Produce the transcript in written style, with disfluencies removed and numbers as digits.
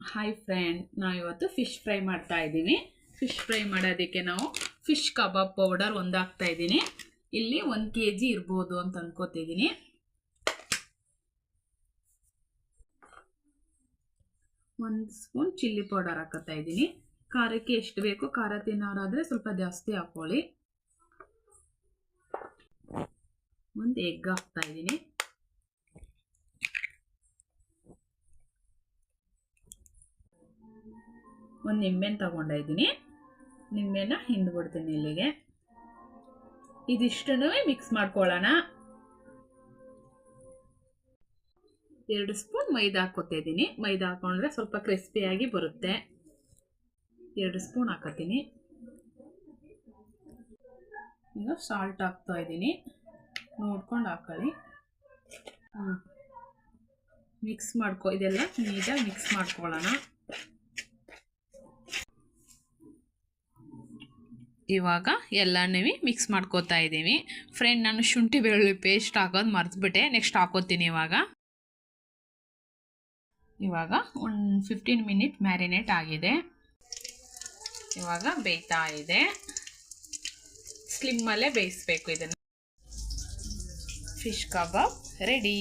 Hi friend, ನಾವು ಇವತ್ತು fish fry ಮಾಡ್ತಾ ಇದ್ದೀನಿ. ಫಿಶ್ ಫ್ರೈ ಮಾಡೋದಕ್ಕೆ ನಾವು ಫಿಶ್ ಕಬಾಬ್ ಪೌಡರ್ ಒಂದು ಹಾಕ್ತಾ ಇದ್ದೀನಿ. ಇಲ್ಲಿ 1 kg ಇರ್ಬೋದು ಅಂತ ಅನ್ಕೋತಿದ್ದೀನಿ. ಒಂದು ಸ್ಪೂನ್ ಚಿಲ್ಲಿ ಪೌಡರ್ ಹಾಕೋತಾ ಇದ್ದೀನಿ. ಖಾರಕ್ಕೆ ಎಷ್ಟು ಬೇಕು, ಖಾರ ತಿನ್ನೋರಾದರೆ ಸ್ವಲ್ಪ ಜಾಸ್ತಿ ಹಾಕೊಳ್ಳಿ. ಒಂದು ಎಗ್ ಹಾಕ್ತಾ ಇದ್ದೀನಿ. ಒಂದು ನಿಂಬೆಹಣ್ಣು ತಗೊಂಡಿದ್ದೀನಿ. ನಿಂಬೆನ ಹಿಂಡ್ಬಿಡ್ತೀನಿ ಇಲ್ಲಿಗೆ. ಇದಿಷ್ಟನ್ನು ಮಿಕ್ಸ್ ಮಾಡ್ಕೊಳ್ಳೋಣ. 2 ಸ್ಪೂನ್ ಮೈದಾ ಹಾಕೋತಾ ಇದ್ದೀನಿ. ಮೈದಾ ಹಾಕೊಂಡ್ರೆ ಸ್ವಲ್ಪ ಕ್ರಿಸ್ಪಿಯಾಗಿ ಬರುತ್ತೆ. 2 ಸ್ಪೂನ್ ಹಾಕೋತೀನಿ. ಈಗ ಸಾಲ್ಟ್ ಹಾಕ್ತಾ ಇದ್ದೀನಿ, ನೋಡ್ಕೊಂಡು ಹಾಕೊಳ್ಳಿ. ಮಿಕ್ಸ್ ಇದೆಲ್ಲ ನೀಟಾಗಿ ಮಿಕ್ಸ್ ಮಾಡ್ಕೊಳ್ಳೋಣ. ಇವಾಗ ಎಲ್ಲನೂ ಮಿಕ್ಸ್ ಮಾಡ್ಕೋತಾ ಇದ್ದೀವಿ. ಫ್ರೆಂಡ್, ನಾನು ಶುಂಠಿ ಬೆಳ್ಳುಳ್ಳಿ ಪೇಸ್ಟ್ ಹಾಕೋದು ಮರೆತುಬಿಟ್ಟೆ. ನೆಕ್ಸ್ಟ್ ಹಾಕೋತೀನಿ. ಇವಾಗ ಒಂದು 15 ಮಿನಿಟ್ ಮ್ಯಾರಿನೇಟ್ ಆಗಿದೆ. ಇವಾಗ ಬೇಯ್ತಾ ಇದೆ. ಸ್ಲಿಮ್ಮಲ್ಲೇ ಬೇಯಿಸ್ಬೇಕು ಇದನ್ನು. Fish kebab ready.